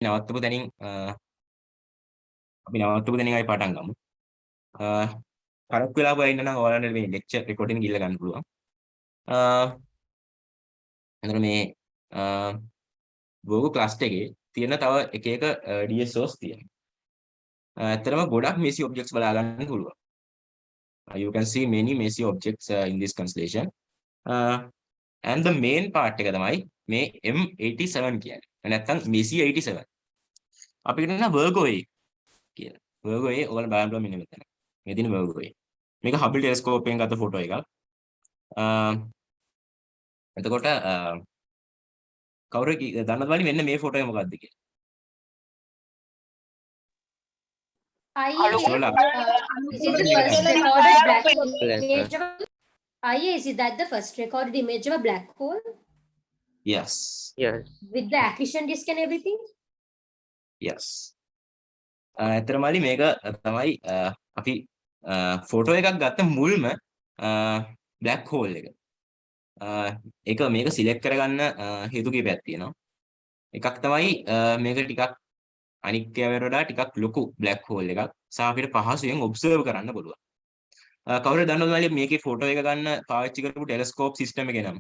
නවත්තපු තැනින් අපි නවත්තපු තැනින් ආයි පටන් ගමු. කරක් වෙලා බය ඉන්න නම් ඔයාලට මේ ලෙක්චර් රෙකෝඩින් ගිහලා ගන්න පුළුවන්. එතන මේ Google Class එකේ තියෙන තව එක එක DSOs තියෙනවා. ඇත්තටම ගොඩක් messy objects බලා ගන්න පුළුවන්. You can see many messy objects in this constellation. And the main part එක තමයි මේ M87 කියන්නේ. නැත්නම් messy 87. අපි කියනවා Virgo A කියලා. Virgo A ඔයාලා බලන්න පුළුවන් මෙන්න මෙතන. මේ තියෙන Virgo A. මේක Hubble telescope එකෙන් ගත්ත ෆොටෝ එකක්. එතකොට කවුරු දන්නවද වලි මෙන්න මේ ෆොටෝ එක මොකක්ද කියලා? Is that the first recorded image of a black hole? Yes. Yes. With the accretion disk and everything? Yes. ඇත්තටමලි මේක තමයි අපි ෆොටෝ එකක් ගත්ත මුල්ම black hole එක. ඒක මේක සිලෙක්ට් කරගන්න හේතු කීපයක් තියෙනවා. එකක් තමයි මේක ටිකක් අනික් ඒවාට වඩා ටිකක් ලොකු black hole එකක්. සහ අපිට පහසුවෙන් ඔබ්සර්ව් කරන්න පුළුවන්. කවුරුද දන්නවද මල්ලි මේකේ ෆොටෝ එක ගන්න පාවිච්චි කරපු ටෙලස්කෝප් සිස්ටම් එකේ නම?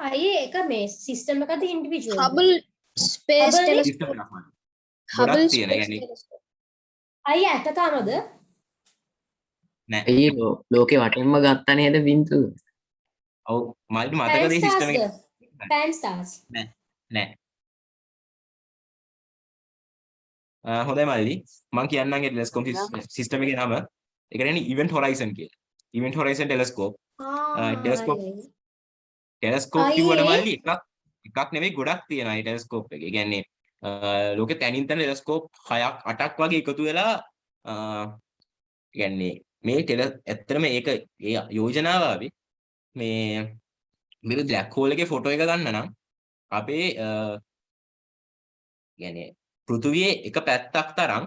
අයියේ එක මේ සිස්ටම් එකද individual? Hubble Space Telescope. Hubble Hubble තියෙන Space يعني Telescope. අයියේ ඇත්ත තමද? නෑ. අයියේ ලෝකේ වටෙන්ම ගත්තා නේද බින්දුව? ඔව් මල්ලි මතකද මේ සිස්ටම් එක? Fan stars. නෑ. හොඳයි මල්ලි මම කියන්නම් ඒ ටෙලස්කෝප් සිස්ටම් එකේ නම. ඒ කියන්නේ Event Horizon කියලා. Event Horizon telescope. ටෙලස්කෝප් කිව්වට මල්ලි එකක් නෙවෙයි ගොඩක් තියෙනවා මේ ටෙලස්කෝප් එක. ඒ කියන්නේ ලෝකේ තැනින් තැන ටෙලස්කෝප් 6ක් 8ක් වගේ එකතු වෙලා කියන්නේ මේ ඇත්තටම ඒක ඒ යෝජනාව ආවේ මේ බ්ලැක් හෝල් එකේ ෆොටෝ එක ගන්න නම් අපේ කියන්නේ පෘථුවියේ එක පැත්තක් තරම්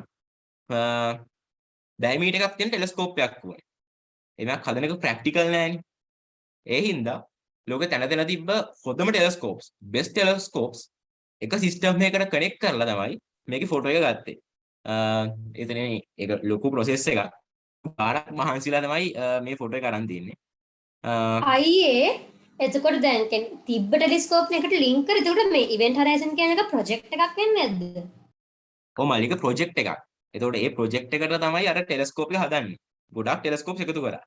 ඩයමීටර් එකක් තියෙන ටෙලස්කෝප් එකක් ඕනේ. එමයක් හදන එක ප්‍රැක්ටිකල් නෑනේ. ඒ හින්දා ලෝකේ තැන තැන තිබ්බ හොඳම ටෙලස්කෝප්ස්, බෙස්ට් ටෙලස්කෝප්ස් එක සිස්ටම් එකකට කනෙක්ට් කරලා තමයි මේකේ ෆොටෝ එක ගත්තේ. එතනනේ ඒක ලොකු ප්‍රොසෙස් එකක්. බාරක් මහන්සිලා තමයි මේ ෆොටෝ එක අරන් තින්නේ. අයියේ එතකොට දැන් තිබ්බ ටෙලිස්කෝප් එකට ලින්ක් කර එතකොට මේ ඉවෙන්ට් හොරයිසන් කියන එක ප්‍රොජෙක්ට් එකක් වෙන්නේ නැද්ද? ඔව් මල්ලික ප්‍රොජෙක්ට් එකක්. එතකොට ඒ ප්‍රොජෙක්ට් එකට තමයි අර ටෙලස්කෝප් එක හදන්නේ. ගොඩක් ටෙලස්කෝප්ස් එකතු කරා.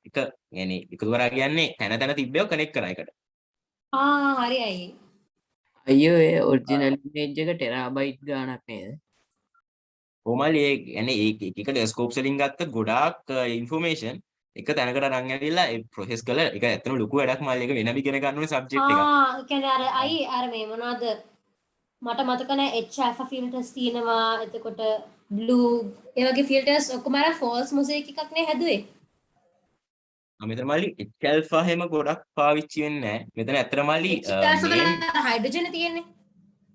එකතු කරා කියන්නේ තැන තැන තිබ්බේව කනෙක්ට් කරා එකට. හරි අයියේ. අයියෝ ඒ ඔරිජිනල් ඉමේජ් එක ටෙරාබයිට් ගාණක් නේද? ඔව් මල්ලි ඒ කියන්නේ ඒක එක ටෙලස්කෝප්ස් වලින් ගත්ත ගොඩාක් ඉන්ෆර්මේෂන් එක තැනකට අරන් ඇවිල්ලා ඒ ප්‍රොසෙස් කළා. ඒක ඇත්තටම ලොකු වැඩක් මල්ලි. ඒක වෙනම ඉගෙන ගන්න ඕනේ සබ්ජෙක්ට් එකක්. ඒ කියන්නේ අර අයියේ අර මේ මොනවද මට මතක නැහැ H alpha filters තියෙනවා. එතකොට blue ඒ වගේ filters ඔක්කොම අර false mosaic එකක් නේ හැදුවේ. මෙතන මල්ලි H alpha හැම ගොඩක් පාවිච්චි වෙන්නේ නැහැ. මෙතන ඇත්තටම මල්ලි හයිඩ්‍රජන් තියෙන්නේ.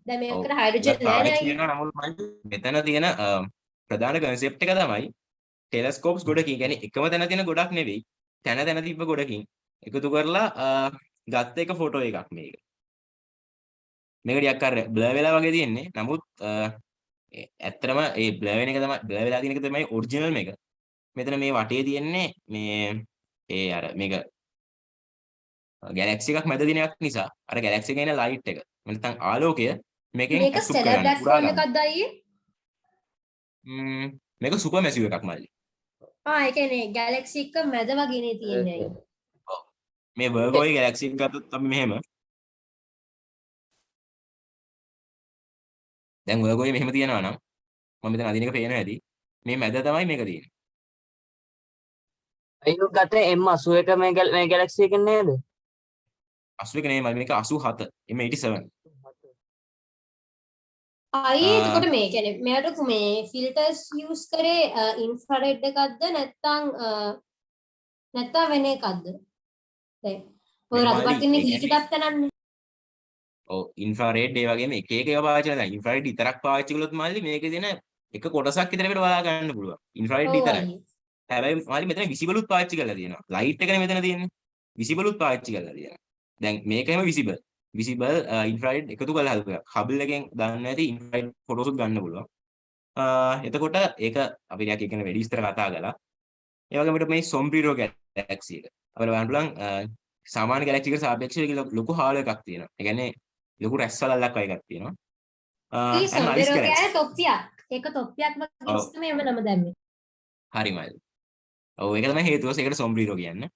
දැන් මේකට හයිඩ්‍රජන් නැහැ නේ. නමුත් මල්ලි මෙතන තියෙන ප්‍රධාන concept එක තමයි ටෙලස්කෝප්ස් ගොඩකින් කියන්නේ එකම තැන තියෙන ගොඩක් නෙවෙයි. තැන තැන තිබ්බ ගොඩකින් එකතු කරලා ගත්ත එක ෆොටෝ එකක් මේක. මේක ටිකක් අර බ්ලර් වෙලා වගේ තියෙන්නේ. නමුත් ඇත්තටම ඒ බ්ලර් වෙන එක තමයි බ්ලර් වෙලා තියෙන එක තමයි ඔරිජිනල් මේක. මෙතන මේ වටේ තියෙන්නේ මේ ඒ අර මේක ගැලැක්සි එකක් මැද දින එකක් නිසා අර ගැලැක්සි එකේ එන ලයිට් එක නැත්නම් ආලෝකය මේකෙන් මේක ස්ටෙලර් බ්ලැක් හෝල් එකක්ද අයියේ? මේක සුපර් මැසිව් එකක් මල්ලි. ඒ කියන්නේ ගැලැක්සි එක මැද වගේනේ තියෙන්නේ. ඔව්. මේ වර්ගෝයි ගැලැක්සි එක ගත්තොත් අපි මෙහෙම දැන් වර්ගෝයි මෙහෙම තියනවා නම් මම මෙතන අදින එක පේනවා ඇති. මේ මැද තමයි මේක තියෙන්නේ. අයියෝ ගත්තේ M81 මේ ගැලැක්සි එකේ නේද? 81 නෙමෙයි මේක 87 M87. එතකොට මේ කියන්නේ මෙයාට මේ ෆිල්ටර්ස් යූස් කරේ ඉන්ෆ්‍රාරෙඩ් එකක්ද නැත්නම් වෙන එකක්ද? දැන් ඔය රතුපත් ඉන්නේ හීට් එකක් තනන්නේ. ඔව් ඉන්ෆ්‍රාරෙඩ් ඒ වගේම එක එක ඒවා පාවිච්චි කරලා දැන් ඉන්ෆ්‍රාරෙඩ් විතරක් පාවිච්චි කළොත් මල්ලි මේකේ තියෙන එක කොටසක් විතර අපිට බලා ගන්න පුළුවන්. ඉන්ෆ්‍රාරෙඩ් විතරයි. හැබැයි මල්ලි මෙතන විසිබලුත් පාවිච්චි කරලා තියෙනවා. ලයිට් එකනේ මෙතන තියෙන්නේ. විසිබලුත් පාවිච්චි කරලා තියෙනවා. දැන් මේක හැම විසිබල්. visible infrared එකතු කරලා හදපු එකක්. Hubble එකෙන් ගන්න ඇති infrared photos උත් ගන්න පුළුවන්. එතකොට ඒක අපි ටිකක් ඒ කියන්නේ වැඩි විස්තර කතා කළා. ඒ වගේම අපිට මේ Sombrero Galaxy එක. අපිට බලන්න පුළුවන් සාමාන්‍ය ගැලැක්සි එකට සාපේක්ෂව ලොකු හාල් එකක් තියෙනවා. ඒ කියන්නේ ලොකු රැස්වලල්ලක් වගේ එකක් තියෙනවා. ඊ and ice සොම්බෙරෝ galaxy. කියන්නේ තොප්පියක්. ඒක තොප්පියක් වගේ තමයි එම නම දැම්මේ. හරිමයි. ඔව් ඒක තමයි හේතුව. ඒකට Sombrero කියන්නේ.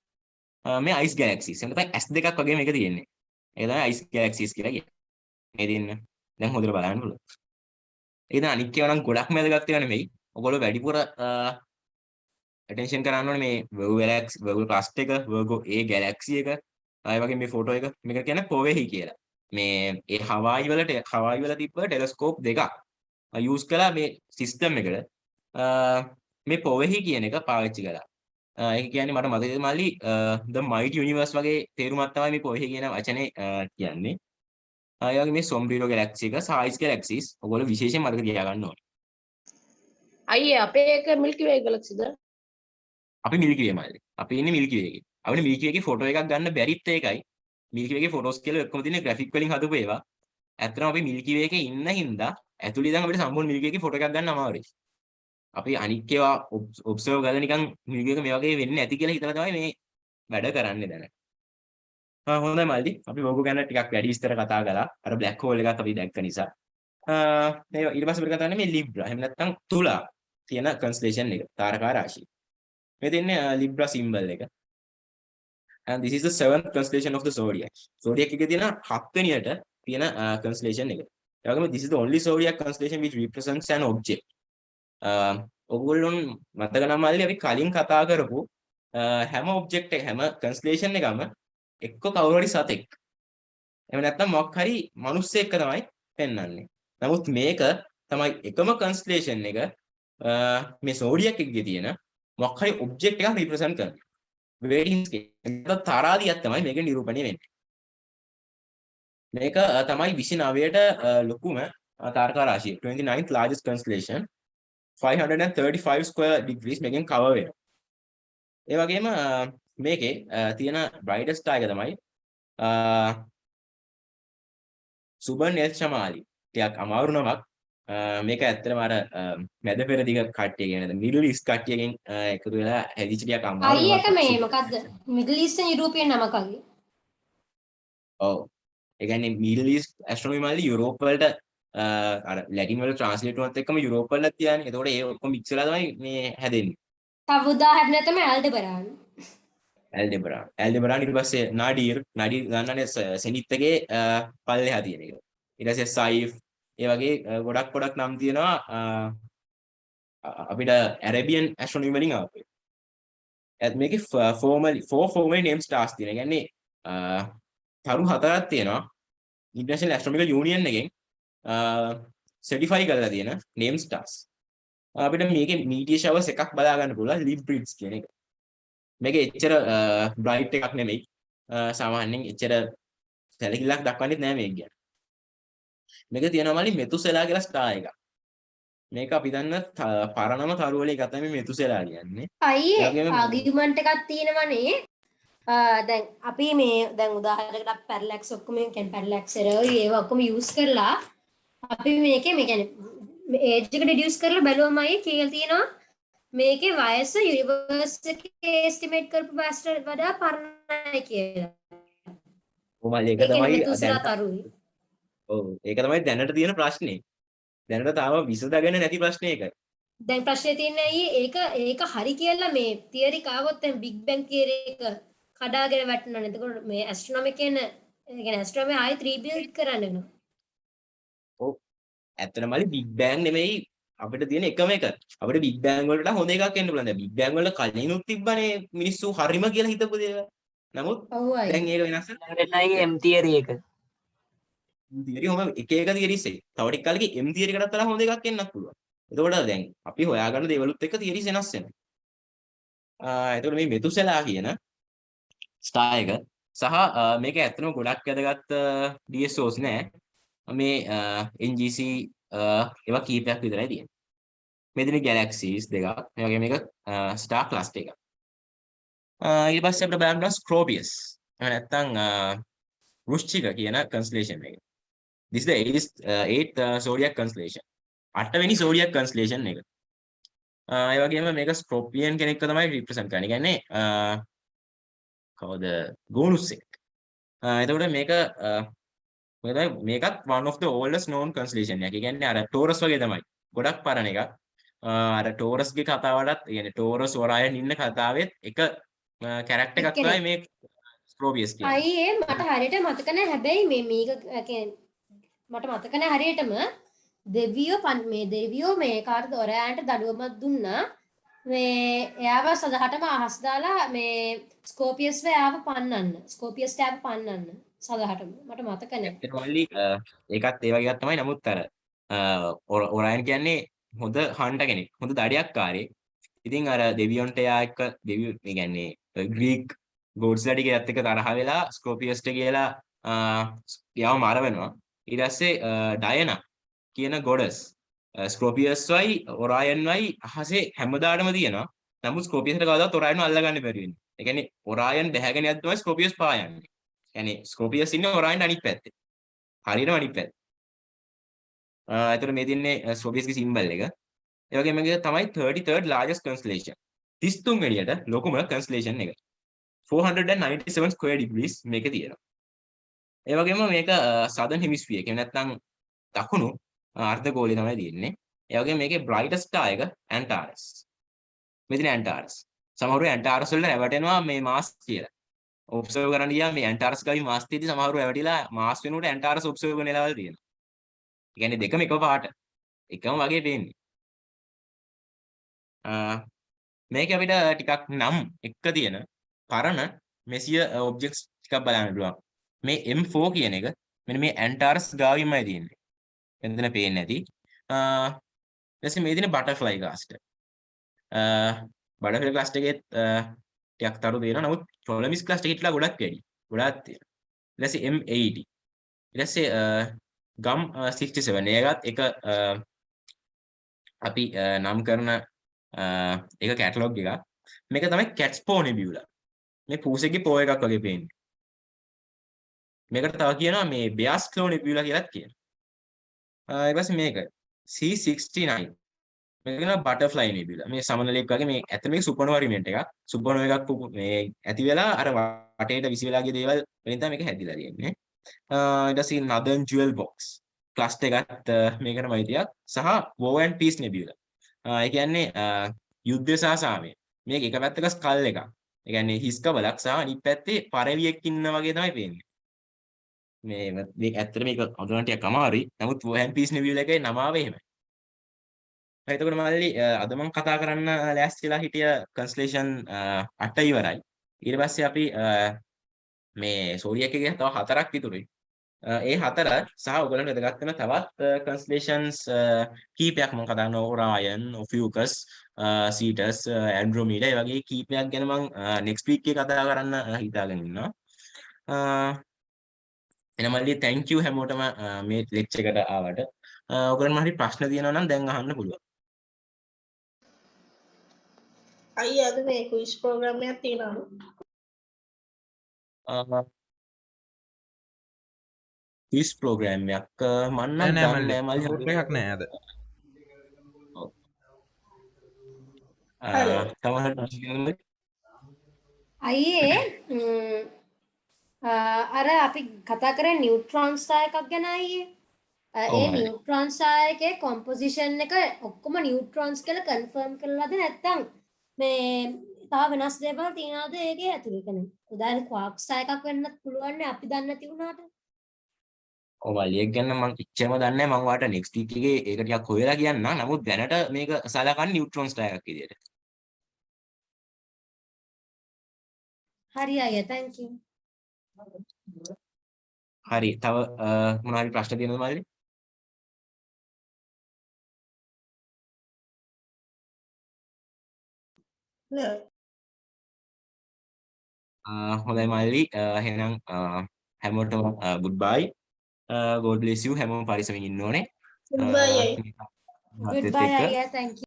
මේ ice galaxies. එහෙනම් තමයි S2ක් වගේ මේක තියෙන්නේ. ඒක තමයි ice galaxies කියලා කියන්නේ. මේ දෙන්න. දැන් හොඳට බලන්න පුළුවන්. ඒක දැන් අනික් ඒවා නම් ගොඩක්ම වැදගත් ඒවා නෙමෙයි. ඔයගොල්ලෝ වැඩිපුර attention කරන්න ඕනේ මේ Virgo galaxy, Virgo cluster එක, Virgo A galaxy එක, ආයෙ වගේ මේ ෆොටෝ එක. මේකට කියන්නේ පොවෙහි කියලා. මේ ඒ හවායි වල තිබ්බ ටෙලස්කෝප් දෙකක් යූස් කළා මේ සිස්ටම් එකට. මේ පොවෙහි කියන එක පාවිච්චි කළා. ඒක කියන්නේ මට මතකයි මල්ලි the mighty universe වගේ තේරුමක් තමයි මේ පොවෙහි කියන වචනේ කියන්නේ. ආයෙ වගේ මේ Sombrero galaxy එක, Ice galaxies ඔයගොල්ලෝ විශේෂයෙන් මතක තියාගන්න ඕනේ. අයියේ අපේ එක මිල්කි වේ ගලක්සිද? අපි මිල්කි වේ මල්ලි. අපි ඉන්නේ මිල්කි වේ එකේ. අපිට මිල්කි වේ එකේ ෆොටෝ එකක් ගන්න බැරිත් ඒකයි. මිල්කි වේ එකේ ෆොටෝස් කියලා ඔක්කොම තියෙන ග්‍රැෆික් වලින් හදපු ඒවා. ඇත්තටම අපි මිල්කි වේ එකේ ඉන්න හින්දා ඇතුළේ ඉඳන් අපිට සම්පූර්ණ මිල්කි වේ එකේ ෆොටෝ එකක් ගන්න අමාරුයි. අපි අනික් ඒවා ඔබ්සර්ව් කරලා නිකන් මිල්කි වේ එක මේ වගේ වෙන්නේ නැති කියලා හිතලා තමයි මේ වැඩ කරන්නේ දැන. හොඳයි මල්ලි. අපි Virgo ගැන ටිකක් වැඩි විස්තර කතා කළා. අර බ්ලැක් හෝල් එකක් අපි දැක්ක නිසා. ඊට පස්සේ අපිට කතා කරන්නේ මේ Libra. එහෙම නැත්නම් තුලා තියෙන constellation එක. තාරකා රාශිය. මේ දෙන්නේ Libra symbol එක. And this is the 7th constellation of the Zodiac. Zodiac එකේ තියෙන 7 වෙනියට තියෙන constellation එක. ඒ වගේම this is the only zodiac constellation which represents an object. ඔයගොල්ලොන් මතක නම් මල්ලි අපි කලින් කතා කරපු හැම object එක හැම constellation එකම එක්ක කවුරු හරි සතෙක්. එහෙම නැත්නම් මොකක් හරි මිනිස්සෙක් තමයි පෙන්වන්නේ. නමුත් මේක තමයි එකම constellation එක මේ zodiac එකේ තියෙන මොකක් හරි object එකක් represent කරන්නේ. වේඩින්ස් එක තරාදියක් තමයි මේක නිරූපණය වෙන්නේ. මේක තමයි 29ට ලොකුම තාරකා රාශිය. 29th largest constellation. 535 square degrees මේකෙන් cover වෙනවා. ඒ වගේම මේකේ තියෙන brightest star එක තමයි සුබන් එල් ෂමාලි. ටිකක් අමාරු නමක්. මේක ඇත්තටම අර මැද පෙරදිග කට්ටිය කියන්නේ මිඩල් ඊස්ට් කට්ටියගෙන් එකතු වෙලා හැදිච්ච ටිකක් අමාරු අයියේ නමක්. එක මේ මොකද්ද? මිඩල් ඊස්ටර්න් යුරෝපියන් නමක් වගේ. ඔව්. ඒ කියන්නේ middle east astronomy Mali Europe වලට අර ලැටින් වල ට්‍රාන්ස්ලේට් වුණත් එක්කම යුරෝප් වලට තියන්නේ. එතකොට ඒ ඔක්කොම මික්ස් වෙලා තමයි මේ හැදෙන්නේ. තව උදාහරණයක් තමයි ඇල්ඩෙබරාන්. ඇල්ඩෙබරාන් ඊට පස්සේ නාඩීර් ගන්නනේ සෙනිත් එකේ පල්ලෙහා තියෙන එක. ඊට පස්සේ සයිෆ් ඒ වගේ ගොඩක් නම් තියෙනවා අපිට ඇරබියන් ඇස්ට්‍රොනොමි වලින් ආපු. මේකේ four formally named stars තියෙනවා. කියන්නේ තරු හතරක් තියෙනවා. International Astronomical Union එකෙන් certify කරලා තියෙන name stars. අපිට මේකේ meteor showers එකක් බලා ගන්න පුළුවන් Librids කියන එක. මේක එච්චර bright එකක් නෙමෙයි. සාමාන්‍යයෙන් එච්චර සැලකිල්ලක් දක්වන්නෙත් නෑ මේක ගැන. මේක තියෙනවා මල්ලි මෙතුසෙලා කියලා ස්ටාර් එකක්. මේක අපි දන්න පරණම තරු වල එකක් තමයි මෙතුසෙලා කියන්නේ. අයියේ ආගියුමන්ට් එකක් තියෙනවනේ. දැන් අපි මේ දැන් උදාහරණයකට පැරලැක්ස් ඔක්කොම කියන්නේ පැරලැක්ස් එරර් ඒවා ඔක්කොම යූස් කරලා අපි මේකේ මේ කියන්නේ ඒජ් එක රිඩියුස් කරලා බැලුවමයි කියලා තියෙනවා මේකේ වයස යුනිවර්ස් එකේ එස්ටිමේට් කරපු වයසට වඩා පරණයි කියලා. කොහොමද ඒක තමයි ඔව් ඒක තමයි දැනට තියෙන ප්‍රශ්නේ. දැනට තාම විසඳගෙන නැති ප්‍රශ්නේ ඒකයි. දැන් ප්‍රශ්නේ තියෙන්නේ ඒක හරි කියලා මේ තියරි කාවොත් දැන් බිග් බැං තියරි එක කඩාගෙන වැටෙනවා. එතකොට මේ ඇස්ට්‍රොනොමි කියන يعني ඇස්ට්‍රොනොමි ආයි රීබිල්ඩ් කරන්න වෙනවා. ඔව් ඇත්තටම බිග් බෑන් නෙමෙයි අපිට තියෙන එකම එක. අපිට බිග් බෑන් වලට හොඳ එකක් එන්න පුළුවන්. දැන් බිග් බෑන් වල කලිනුත් තිබ්බනේ මිනිස්සු හරිම කියලා හිතපු දේවල්. නමුත් දැන් ඒක වෙනස් වෙනයි M theory එක. තියරි හොම එක තියරිස් එක. තව ටික කාලෙක M තියරි එකටත් වඩා හොඳ එකක් එන්නත් පුළුවන්. එතකොට දැන් අපි හොයාගන්න දේවලුත් එක්ක තියරිස් වෙනස් වෙනවා. එතකොට මේ මෙතුසෙලා කියන ස්ටාර් එක සහ මේක ඇත්තටම ගොඩක් වැදගත් DSOs නෑ. මේ NGC ඒවා කීපයක් විතරයි තියෙන්නේ. මේ දෙන galaxies දෙකක්. මේ වගේ මේක star cluster එකක්. ඊට පස්සේ අපිට බලන්න Scorpius. එහෙම නැත්නම් වෘශ්චික කියන constellation එක. This is the eighth zodiac constellation. 8 වෙනි zodiac constellation එක. ඒ වගේම මේක ස්කොර්පියන් කෙනෙක්ව තමයි represent කරන්නේ. කියන්නේ කවුද? ගෝනුස්සෙක්. එතකොට මේකත් one of the oldest known constellation එකක්. ඒ කියන්නේ අර ටෝරස් වගේ තමයි. ගොඩක් පරණ එකක්. අර ටෝරස්ගේ කතාවටත් කියන්නේ ටෝරස් ඔරායන් ඉන්න කතාවෙත් එක කැරක්ටර් එකක් තමයි මේ ස්කෝපියස් කියන්නේ. අයියේ මට හරියට මතක නැහැ හැබැයි මේක මට මතක නැහැ හරියටම දෙවියෝ මේ කාටද ඔරයාන්ට දඩුවමක් දුන්නා මේ එයාව සදහටම අහස් දාලා මේ ස්කෝපියස්ව එයාව පන්නන්න ස්කෝපියස් ටැබ් පන්නන්න සදහටම මට මතක නැහැ. ඒකත් ඒ වගේ එකක් තමයි. නමුත් අර ඔරයන් කියන්නේ හොඳ හන්ට කෙනෙක්. හොඳ දඩයක්කාරයෙක්. ඉතින් අර දෙවියන්ට එයා එක්ක දෙවියෝ ඒ කියන්නේ ග්‍රීක් ගෝඩ්ස්ලා ටිකත් එක්ක තරහ වෙලා ස්කෝපියස්ට කියලා එයාව මරවනවා. ඊට පස්සේ ඩයනා කියන ගොඩස් ස්කෝපියස්වයි ඔරායන්වයි අහසේ හැමදාටම තියෙනවා. නමුත් ස්කෝපියස්ට කවදාවත් ඔරායන්ව අල්ලගන්න බැරි වෙන්නේ. ඒ කියන්නේ ඔරායන් බැහැගෙන යද්දි තමයි ස්කෝපියස් පායන්නේ. يعني ස්කෝපියස් ඉන්නේ ඔරායන්ට අනිත් පැත්තේ. හරියටම අනිත් පැත්තේ. ඒතර මේ තියන්නේ ස්කෝපියස්ගේ සිම්බල් එක. ඒ වගේම මේක තමයි 33rd largest constellation. 33 වෙනියට ලොකුම constellation එක. 497 square degrees මේකේ තියෙනවා. ඒ වගේම මේක southern hemisphere එක. නැත්නම් දකුණු අර්ධගෝලයේ තමයි තියෙන්නේ. ඒ වගේම මේකේ brightest star එක Antares. මෙතන Antares. සමහරව Antares වල රැවටෙනවා මේ මාස් කියලා. ඔබ්සර්ව් කරන්න ගියාම මේ Antares ගාවි මාස් තියදී සමහරව රැවටිලා මාස් වෙනකොට Antares ඔබ්සර්ව් කරන ලෙවල් තියෙනවා. ඒ කියන්නේ දෙකම එක පාට. එකම වගේ පේන්නේ. මේක අපිට ටිකක් නම් එක තියෙන පරණ මෙසිය ඔබ්ජෙක්ට්ස් ටිකක් බලන්න පුළුවන්. මේ M4 කියන එක මෙන්න මේ Antares ගාවිමයි තියෙන්නේ. එතන පේන්නේ නැති. ඊට මේ තියෙන බටර්ෆ්ලයි ක්ලාස්ටර්. බටර්ෆ්ලයි ක්ලාස්ටර් එකේ ටිකක් තරු දෙනවා. නමුත් Ptolemy's ක්ලාස්ටර් එකේ ඉట్లా ගොඩක් වැඩි. ගොඩක් තියෙනවා. ඊට පස්සේ M80. ඊට පස්සේ ගම් 67. ඒකත් එක අපි නම් කරන ඒක කැටලොග් එකක්. මේක තමයි Cat's-Paw Nebula. මේ පූසෙක්ගේ පෝ එකක් වගේ පේන්නේ. මේකට තව කියනවා මේ Bear's Claw Nebula කියලාත් කියනවා. ඊට පස්සේ මේක C69. මේක කියනවා Butterfly Nebula. මේ සමනලෙක් වගේ මේ ඇත්ත මේක සුපර්නෝවා රිමෙන්ට් එකක්. සුපර්නෝවා එකක් මේ ඇති වෙලා අර වටේට විසි වෙලා ගිය දේවල් වලින් තමයි මේක හැදිලා තියෙන්නේ. ඊට පස්සේ Northern Jewel Box. ක්ලස්ටර් එකත් මේකටම අයිතියක් සහ War and Peace Nebula. ඒ කියන්නේ යුද්ධය සහ සාමය. මේක එක පැත්තක ස්කල් එකක්. ඒ කියන්නේ හිස් කබලක් සහ අනිත් පැත්තේ පරවියෙක් ඉන්න වගේ තමයි පේන්නේ. මේක ඇත්තට මේක අඳුරන්න ටිකක් අමාරුයි. නමුත් War and Peace Nebula එකේ නම ආවේ එහෙමයි. හරි එතකොට මල්ලි අද මම කතා කරන්න ලෑස්තිලා හිටිය constellation 8 ඉවරයි. ඊට පස්සේ අපි මේ zodiac එකේ තව 4ක් ඉතුරුයි. ඒ 4 සහ ඔයගලන්ට වැදගත් වෙන තවත් constellations කීපයක් මම කතා කරනවා. Orion, Ophiuchus, Cetus, Andromeda ඒ වගේ කීපයක් ගැන මම next week එකේ කතා කරන්න හිතාගෙන ඉන්නවා. එහෙනම් මල්ලි thank you හැමෝටම මේ lecture එකට ආවට. ඔයගලන්ට හරි ප්‍රශ්න තියෙනවා නම් දැන් අහන්න පුළුවන්. අයියා අද මේ quiz program එකක් තියෙනවා. quiz program එකක් මම නම් දන්නේ නැහැ මල්ලි. එකක් නෑ අද. තමයි අයියේ අර අපි කතා කරේ නියුට්‍රෝන් ස්ටාර් එකක් ගැන අයියේ. ඒ නියුට්‍රෝන් ස්ටාර් එකේ කොම්පොසිෂන් එක ඔක්කොම නියුට්‍රෝන්ස් කියලා කන්ෆර්ම් කරලාද නැත්නම් මේ තව වෙනස් දේවල් තියනවාද ඒකේ ඇතුලේ කියන්නේ උදාහරණ ක්වාක් ස්ටාර් එකක් වෙන්නත් පුළුවන් නේ අපි දන්නේ නැති වුණාට. ඔව් මල්ලි ඒක ගැන මම ඉච්චරම දන්නේ නැහැ. මම ඔයාලට next week එකේ ඒක ටිකක් හොයලා කියන්නම්. නමුත් දැනට මේක සලකන්නේ නියුට්‍රෝන් ස්ටාර් එකක් විදියට. හරි අයියා thank you. හරි තව මොනවා හරි ප්‍රශ්න තියෙනවද මල්ලි? නෑ. හොඳයි මල්ලි එහෙනම් හැමෝටම goodbye. God bless you. හැමෝම පරිස්සමින් ඉන්න ඕනේ. Goodbye. Goodbye අයියා thank you.